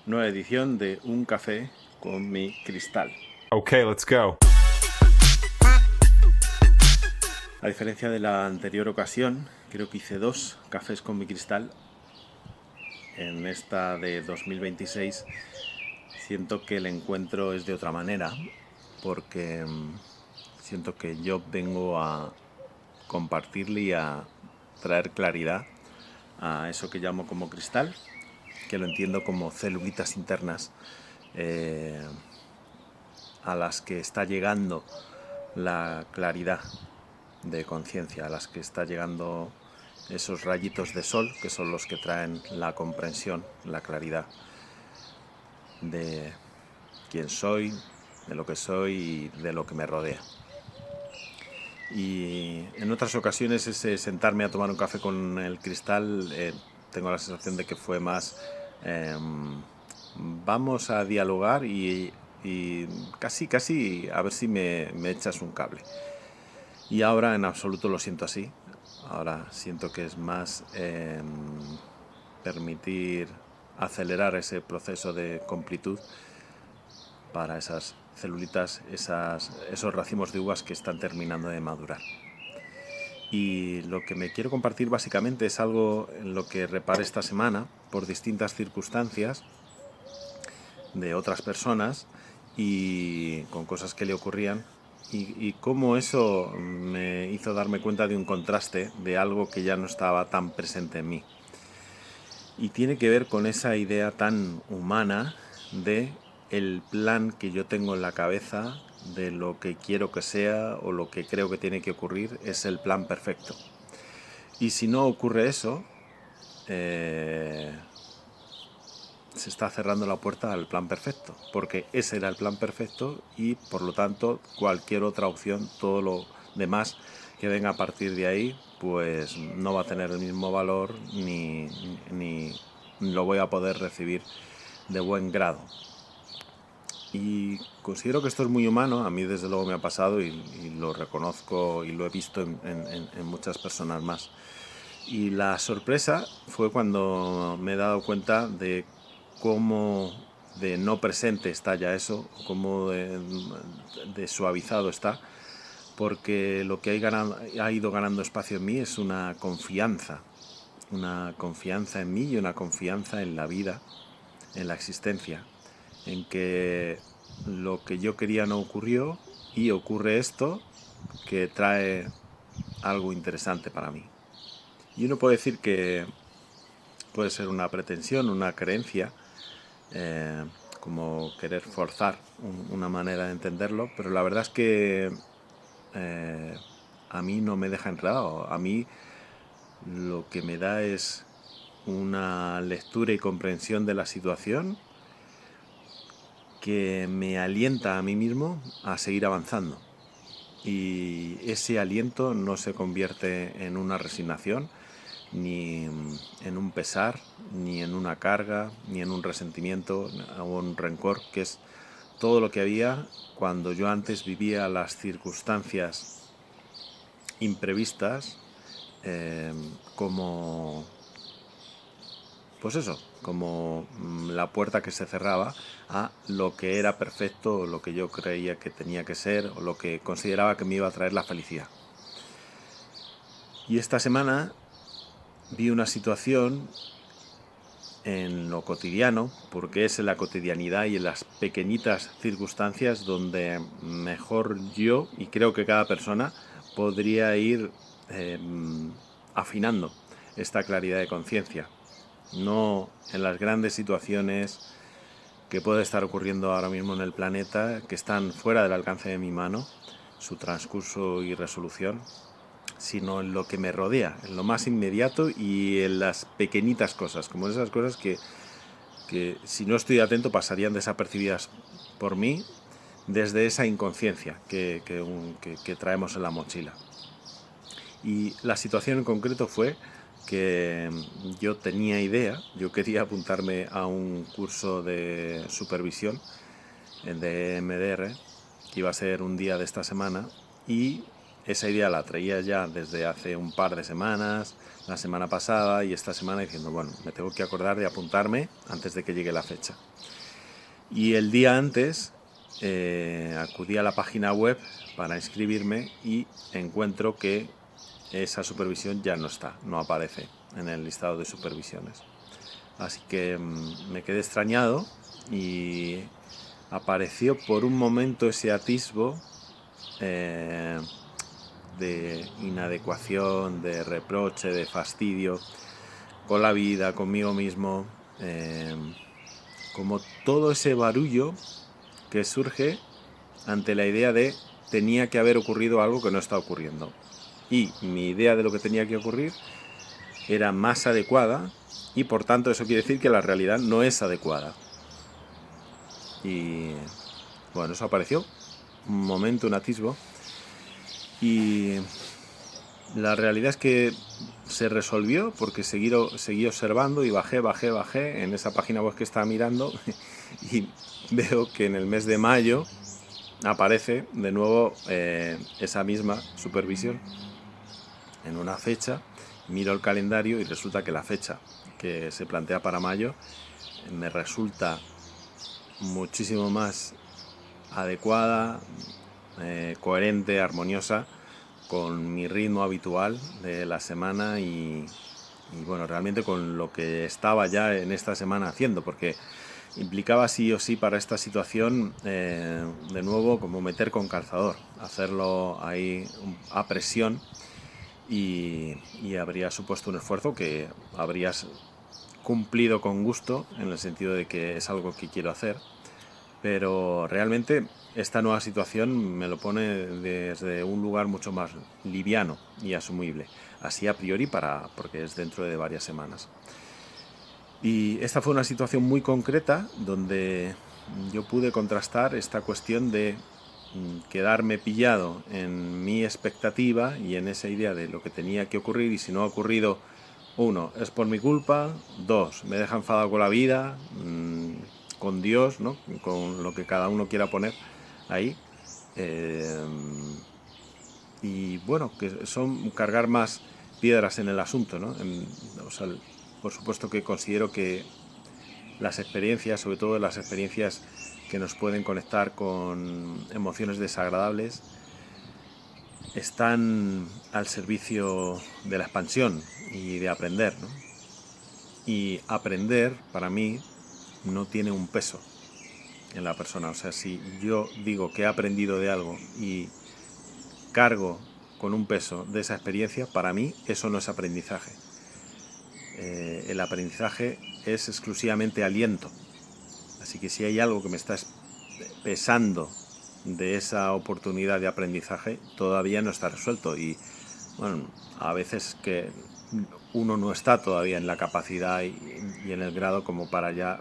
nueva edición de Un Café con mi Cristal. Okay, let's go. A diferencia de la anterior ocasión, creo que hice 2 cafés con mi Cristal. En esta de 2026 siento que el encuentro es de otra manera, porque siento que yo vengo a compartirle y a traer claridad a eso que llamo como cristal, que lo entiendo como celulitas internas a las que está llegando la claridad de conciencia, a las que está llegando esos rayitos de sol, que son los que traen la comprensión, la claridad de quién soy, de lo que soy y de lo que me rodea. Y en otras ocasiones ese sentarme a tomar un café con el cristal, tengo la sensación de que fue más vamos a dialogar y casi a ver si me echas un cable. Y ahora en absoluto lo siento así. Ahora siento que es más permitir acelerar ese proceso de completud para esas celulitas, esos racimos de uvas que están terminando de madurar. Y lo que me quiero compartir básicamente es algo en lo que reparé esta semana por distintas circunstancias de otras personas y con cosas que le ocurrían y cómo eso me hizo darme cuenta de un contraste de algo que ya no estaba tan presente en mí. Y tiene que ver con esa idea tan humana de el plan que yo tengo en la cabeza de lo que quiero que sea o lo que creo que tiene que ocurrir es el plan perfecto. Y si no ocurre eso, se está cerrando la puerta al plan perfecto, porque ese era el plan perfecto y por lo tanto cualquier otra opción, todo lo demás que venga a partir de ahí, pues no va a tener el mismo valor ni lo voy a poder recibir de buen grado. Y considero que esto es muy humano, a mí desde luego me ha pasado y lo reconozco y lo he visto en muchas personas más. Y la sorpresa fue cuando me he dado cuenta de cómo de no presente está ya eso, cómo de suavizado está, porque lo que ha ido ganando espacio en mí es una confianza en mí y una confianza en la vida, en la existencia, en que lo que yo quería no ocurrió y ocurre esto que trae algo interesante para mí. Y uno puede decir que puede ser una pretensión, una creencia, como querer forzar una manera de entenderlo, pero la verdad es que a mí no me deja enredado. A mí lo que me da es una lectura y comprensión de la situación que me alienta a mí mismo a seguir avanzando. Y ese aliento no se convierte en una resignación, ni en un pesar, ni en una carga, ni en un resentimiento o un rencor, que es todo lo que había cuando yo antes vivía las circunstancias imprevistas como, pues eso, como la puerta que se cerraba a lo que era perfecto, o lo que yo creía que tenía que ser, o lo que consideraba que me iba a traer la felicidad. Y esta semana vi una situación en lo cotidiano, porque es en la cotidianidad y en las pequeñitas circunstancias donde mejor yo, y creo que cada persona, podría ir afinando esta claridad de conciencia. No en las grandes situaciones que puede estar ocurriendo ahora mismo en el planeta, que están fuera del alcance de mi mano, su transcurso y resolución, sino en lo que me rodea, en lo más inmediato y en las pequeñitas cosas, como esas cosas que si no estoy atento pasarían desapercibidas por mí desde esa inconsciencia que traemos en la mochila. Y la situación en concreto fue que yo tenía idea, yo quería apuntarme a un curso de supervisión de MDR, que iba a ser un día de esta semana, y esa idea la traía ya desde hace un par de semanas, la semana pasada y esta semana, diciendo, bueno, me tengo que acordar de apuntarme antes de que llegue la fecha. Y el día antes acudí a la página web para inscribirme y encuentro que esa supervisión ya no está, no aparece en el listado de supervisiones. Así que me quedé extrañado y apareció por un momento ese atisbo de inadecuación, de reproche, de fastidio con la vida, conmigo mismo, como todo ese barullo que surge ante la idea de tenía que haber ocurrido algo que no está ocurriendo. Y mi idea de lo que tenía que ocurrir era más adecuada y por tanto eso quiere decir que la realidad no es adecuada. Y bueno, eso apareció, un momento, un atisbo. Y la realidad es que se resolvió porque seguí observando y bajé en esa página web que estaba mirando y veo que en el mes de mayo aparece de nuevo esa misma supervisión en una fecha. Miro el calendario y resulta que la fecha que se plantea para mayo me resulta muchísimo más adecuada, coherente, armoniosa con mi ritmo habitual de la semana y bueno, realmente con lo que estaba ya en esta semana haciendo, porque implicaba sí o sí para esta situación de nuevo como meter con calzador, hacerlo ahí a presión y habría supuesto un esfuerzo que habrías cumplido con gusto en el sentido de que es algo que quiero hacer, pero realmente esta nueva situación me lo pone desde un lugar mucho más liviano y asumible, así a priori porque es dentro de varias semanas. Y esta fue una situación muy concreta donde yo pude contrastar esta cuestión de quedarme pillado en mi expectativa y en esa idea de lo que tenía que ocurrir, y si no ha ocurrido, 1, es por mi culpa, 2, me deja enfadado con la vida, con Dios, ¿no? Con lo que cada uno quiera poner ahí. Y bueno, que son cargar más piedras en el asunto, ¿no? O sea, por supuesto que considero que las experiencias, sobre todo las experiencias que nos pueden conectar con emociones desagradables, están al servicio de la expansión y de aprender, ¿no? Y aprender, para mí, no tiene un peso en la persona. O sea, si yo digo que he aprendido de algo y cargo con un peso de esa experiencia, para mí eso no es aprendizaje. El aprendizaje es exclusivamente aliento. Así que si hay algo que me está pesando de esa oportunidad de aprendizaje, todavía no está resuelto. Y bueno, a veces que uno no está todavía en la capacidad y en el grado como para ya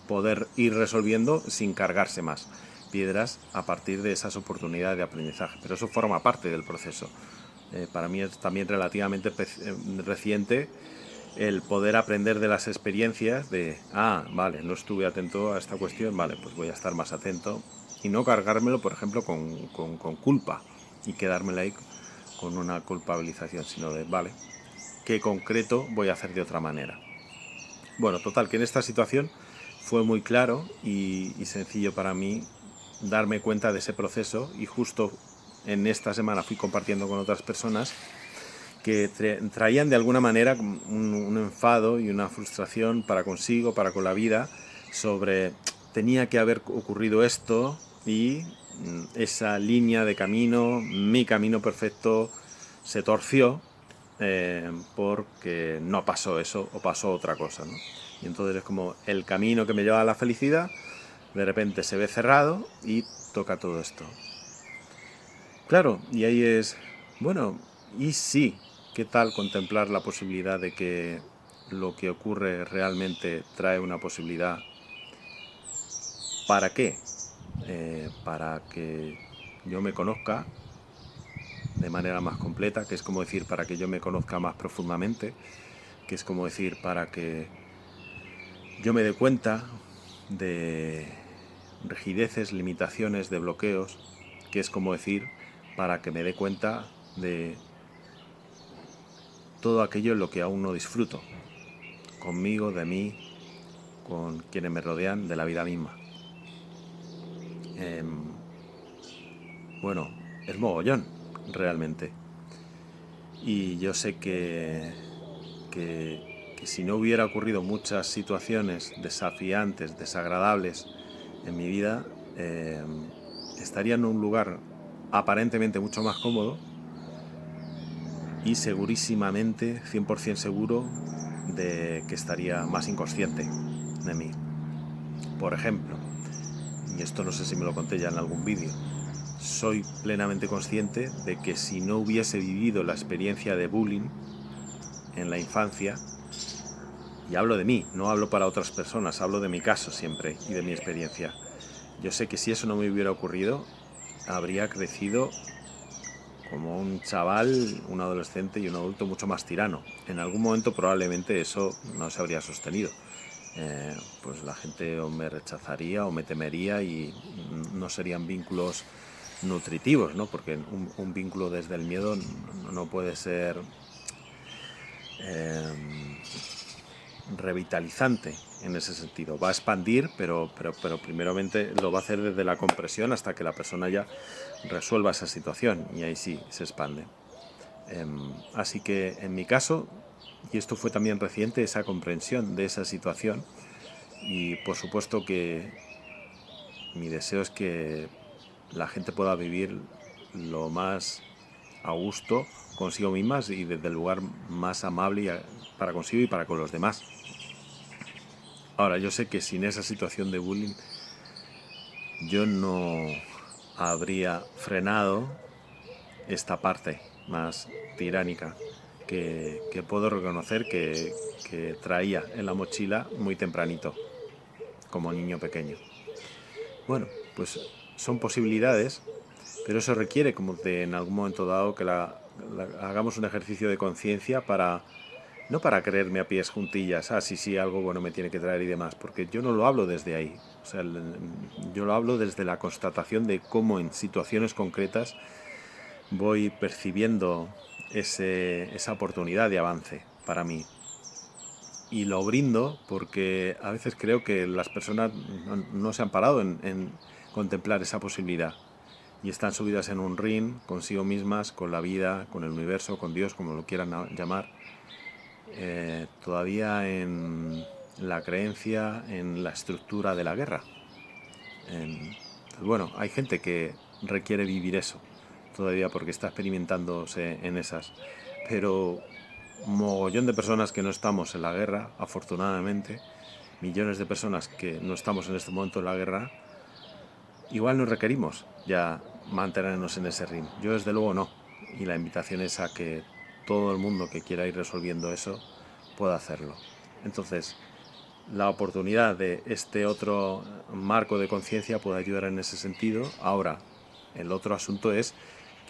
poder ir resolviendo sin cargarse más piedras a partir de esas oportunidades de aprendizaje. Pero eso forma parte del proceso. Para mí es también relativamente reciente el poder aprender de las experiencias de, vale, no estuve atento a esta cuestión, vale, pues voy a estar más atento y no cargármelo, por ejemplo, con culpa y quedármela ahí con una culpabilización, sino de, vale, ¿qué concreto voy a hacer de otra manera? Bueno, total, que en esta situación fue muy claro y sencillo para mí darme cuenta de ese proceso, y justo en esta semana fui compartiendo con otras personas que traían de alguna manera un enfado y una frustración para consigo, para con la vida, sobre tenía que haber ocurrido esto y esa línea de camino, mi camino perfecto, se torció porque no pasó eso o pasó otra cosa, ¿no? Y entonces es como el camino que me lleva a la felicidad de repente se ve cerrado y toca todo esto. Claro, y ahí es, bueno, y sí, ¿qué tal contemplar la posibilidad de que lo que ocurre realmente trae una posibilidad? ¿Para qué? Para que yo me conozca de manera más completa, que es como decir, para que yo me conozca más profundamente, que es como decir, para que yo me dé cuenta de rigideces, limitaciones, de bloqueos, que es como decir, para que me dé cuenta de todo aquello en lo que aún no disfruto, conmigo, de mí, con quienes me rodean, de la vida misma. Bueno, es mogollón, realmente. Y yo sé que si no hubiera ocurrido muchas situaciones desafiantes, desagradables en mi vida, estaría en un lugar aparentemente mucho más cómodo y segurísimamente, 100% seguro, de que estaría más inconsciente de mí. Por ejemplo, y esto no sé si me lo conté ya en algún vídeo, soy plenamente consciente de que si no hubiese vivido la experiencia de bullying en la infancia, y hablo de mí, no hablo para otras personas, hablo de mi caso siempre y de mi experiencia, yo sé que si eso no me hubiera ocurrido, habría crecido como un chaval, un adolescente y un adulto mucho más tirano. En algún momento probablemente eso no se habría sostenido. Pues la gente o me rechazaría o me temería y no serían vínculos nutritivos, ¿no? Porque un vínculo desde el miedo no puede ser revitalizante en ese sentido. Va a expandir, pero primeramente lo va a hacer desde la compresión hasta que la persona ya resuelva esa situación y ahí sí se expande. Así que en mi caso, y esto fue también reciente, esa comprensión de esa situación, y por supuesto que mi deseo es que la gente pueda vivir lo más a gusto consigo mismas y desde el lugar más amable para consigo y para con los demás. Ahora, yo sé que sin esa situación de bullying yo no habría frenado esta parte más tiránica que puedo reconocer que traía en la mochila muy tempranito, como niño pequeño. Bueno, pues son posibilidades, pero eso requiere como de en algún momento dado que hagamos un ejercicio de conciencia para, no para creerme a pies juntillas, sí, algo bueno me tiene que traer y demás, porque yo no lo hablo desde ahí. O sea, yo lo hablo desde la constatación de cómo en situaciones concretas voy percibiendo esa oportunidad de avance para mí. Y lo brindo porque a veces creo que las personas no se han parado en contemplar esa posibilidad y están subidas en un ring consigo mismas, con la vida, con el universo, con Dios, como lo quieran llamar, todavía en la creencia en la estructura de la guerra. Bueno, hay gente que requiere vivir eso todavía porque está experimentándose en esas, pero mogollón de personas que no estamos en la guerra, afortunadamente, millones de personas que no estamos en este momento en la guerra, igual nos requerimos ya mantenernos en ese ring. Yo desde luego no, y la invitación es a que todo el mundo que quiera ir resolviendo eso pueda hacerlo. Entonces, la oportunidad de este otro marco de conciencia puede ayudar en ese sentido. Ahora, el otro asunto es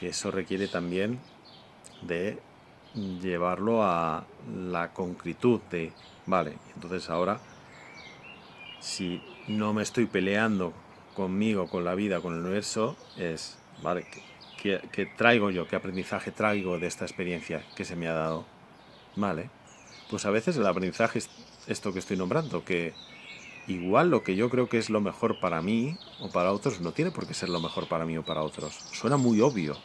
que eso requiere también de llevarlo a la concretud de, vale, entonces ahora, si no me estoy peleando conmigo, con la vida, con el universo, es, vale, ¿qué traigo yo? ¿Qué aprendizaje traigo de esta experiencia que se me ha dado? Vale, pues a veces el aprendizaje es esto que estoy nombrando, que igual lo que yo creo que es lo mejor para mí o para otros no tiene por qué ser lo mejor para mí o para otros. Suena muy obvio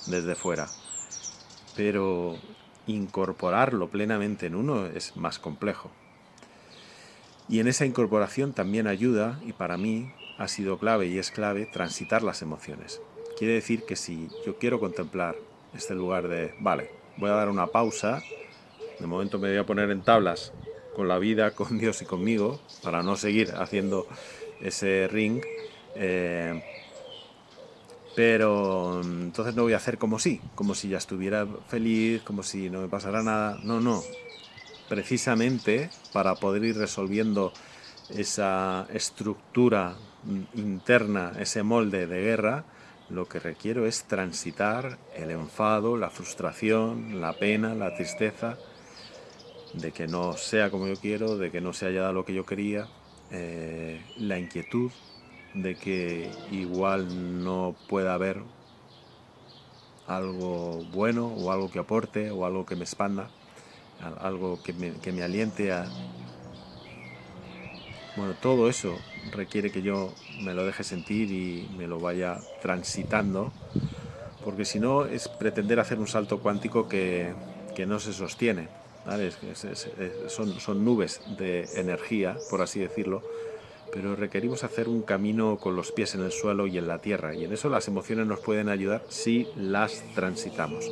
desde fuera, pero incorporarlo plenamente en uno es más complejo. Y en esa incorporación también ayuda, y para mí ha sido clave y es clave, transitar las emociones. Quiere decir que si yo quiero contemplar este lugar de, vale, voy a dar una pausa, de momento me voy a poner en tablas con la vida, con Dios y conmigo, para no seguir haciendo ese ring, pero entonces no voy a hacer como si ya estuviera feliz, como si no me pasara nada. No. Precisamente para poder ir resolviendo esa estructura interna, ese molde de guerra, lo que requiero es transitar el enfado, la frustración, la pena, la tristeza, de que no sea como yo quiero, de que no se haya dado lo que yo quería, la inquietud de que igual no pueda haber algo bueno o algo que aporte o algo que me expanda, algo que me aliente a... Bueno, todo eso requiere que yo me lo deje sentir y me lo vaya transitando, porque si no es pretender hacer un salto cuántico que no se sostiene, ¿vale? Son nubes de energía, por así decirlo, pero requerimos hacer un camino con los pies en el suelo y en la tierra, y en eso las emociones nos pueden ayudar si las transitamos.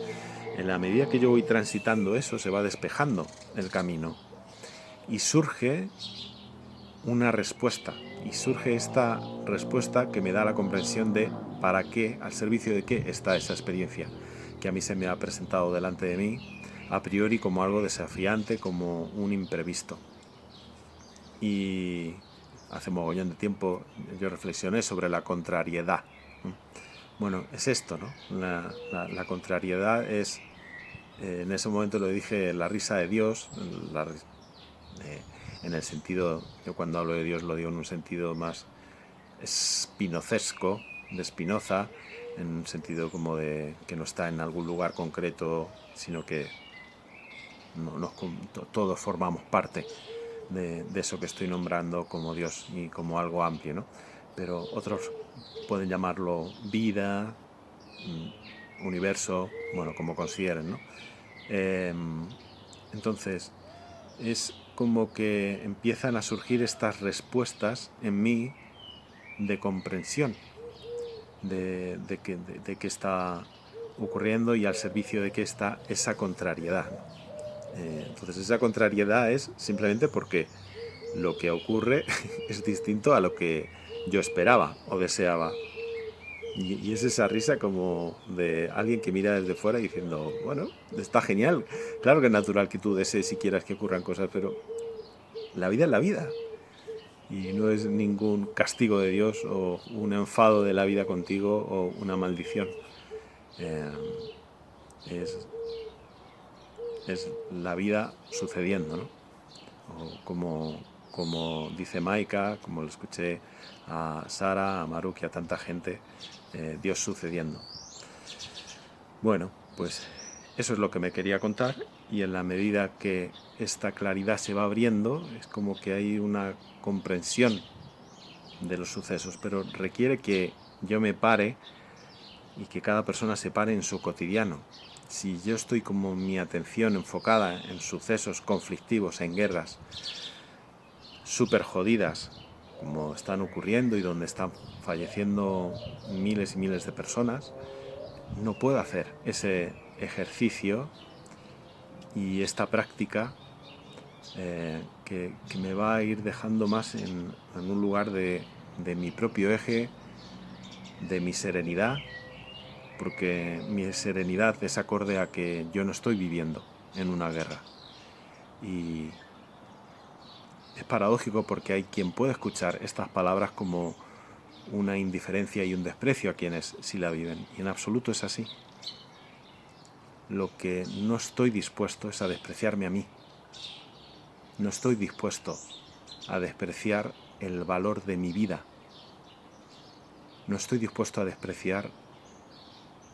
En la medida que yo voy transitando eso, se va despejando el camino y surge una respuesta, y surge esta respuesta que me da la comprensión de para qué, al servicio de qué está esa experiencia que a mí se me ha presentado delante de mí a priori como algo desafiante, como un imprevisto. Y hace mogollón de tiempo yo reflexioné sobre la contrariedad. Bueno, es esto, ¿no? La contrariedad es, en ese momento lo dije, la risa de Dios, en el sentido, yo cuando hablo de Dios lo digo en un sentido más spinocesco, de Spinoza, en un sentido como de que no está en algún lugar concreto, sino que todos formamos parte de eso que estoy nombrando como Dios y como algo amplio, ¿no? Pero otros pueden llamarlo vida, universo, bueno, como consideren, ¿no? Entonces, es como que empiezan a surgir estas respuestas en mí de comprensión de qué está ocurriendo y al servicio de qué está esa contrariedad, ¿no? Entonces esa contrariedad es simplemente porque lo que ocurre es distinto a lo que yo esperaba o deseaba. Y es esa risa como de alguien que mira desde fuera diciendo, bueno, está genial. Claro que es natural que tú desees y quieras que ocurran cosas, pero la vida es la vida. Y no es ningún castigo de Dios o un enfado de la vida contigo o una maldición. Eh, es, es la vida sucediendo, ¿no? O como dice Maika, como lo escuché a Sara, a Maruk y a tanta gente, Dios sucediendo. Bueno, pues eso es lo que me quería contar, y en la medida que esta claridad se va abriendo, es como que hay una comprensión de los sucesos, pero requiere que yo me pare y que cada persona se pare en su cotidiano. Si yo estoy como mi atención enfocada en sucesos conflictivos, en guerras súper jodidas, como están ocurriendo y donde están falleciendo miles y miles de personas, no puedo hacer ese ejercicio y esta práctica que me va a ir dejando más en un lugar de mi propio eje, de mi serenidad, porque mi serenidad es acorde a que yo no estoy viviendo en una guerra. Y es paradójico porque hay quien puede escuchar estas palabras como una indiferencia y un desprecio a quienes sí la viven, y en absoluto es así. Lo que no estoy dispuesto es a despreciarme a mí. No estoy dispuesto a despreciar el valor de mi vida. No estoy dispuesto a despreciar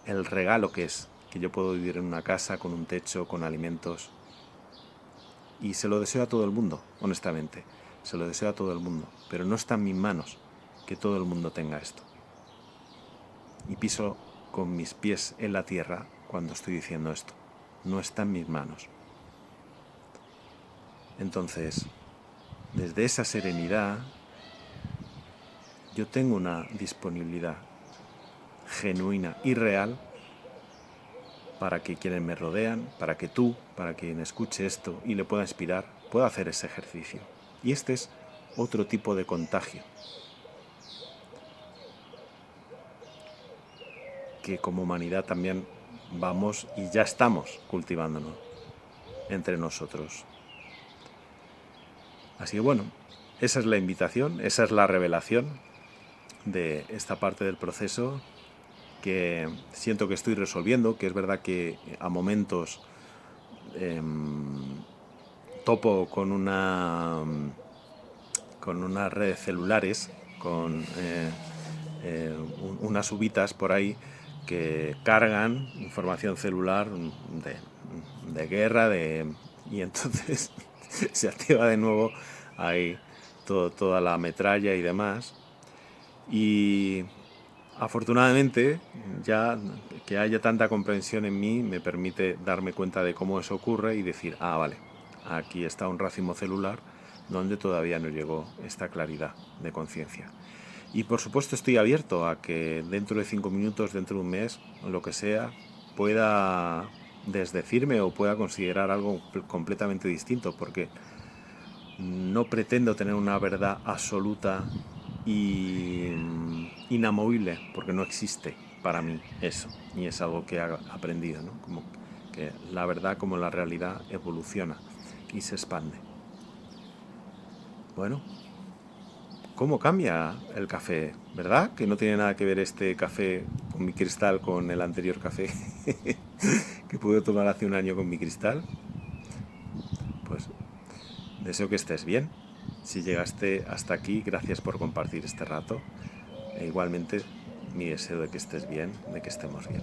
el regalo que es que yo puedo vivir en una casa, con un techo, con alimentos. Y se lo deseo a todo el mundo, honestamente. Se lo deseo a todo el mundo. Pero no está en mis manos que todo el mundo tenga esto. Y piso con mis pies en la tierra cuando estoy diciendo esto. No está en mis manos. Entonces, desde esa serenidad, yo tengo una disponibilidad genuina y real para que quienes me rodean, para que tú, para quien escuche esto y le pueda inspirar, pueda hacer ese ejercicio. Y este es otro tipo de contagio que como humanidad también vamos y ya estamos cultivándonos entre nosotros. Así que bueno, esa es la invitación, esa es la revelación de esta parte del proceso que siento que estoy resolviendo, que es verdad que a momentos topo con unas redes celulares, con unas uvitas por ahí que cargan información celular de guerra, y entonces se activa de nuevo ahí toda la metralla y demás. Y afortunadamente, ya que haya tanta comprensión en mí me permite darme cuenta de cómo eso ocurre y decir, ah, vale, aquí está un racimo celular donde todavía no llegó esta claridad de conciencia. Y por supuesto estoy abierto a que dentro de 5 minutos, dentro de un mes, lo que sea, pueda desdecirme o pueda considerar algo completamente distinto, porque no pretendo tener una verdad absoluta y inamovible, porque no existe para mí eso, y es algo que he aprendido, ¿no? Como que la verdad, como la realidad, evoluciona y se expande. Bueno, ¿cómo cambia el café? ¿Verdad? Que no tiene nada que ver este café con mi cristal con el anterior café que pude tomar hace un año con mi cristal. Pues deseo que estés bien. Si llegaste hasta aquí, gracias por compartir este rato. E igualmente, mi deseo de que estés bien, de que estemos bien.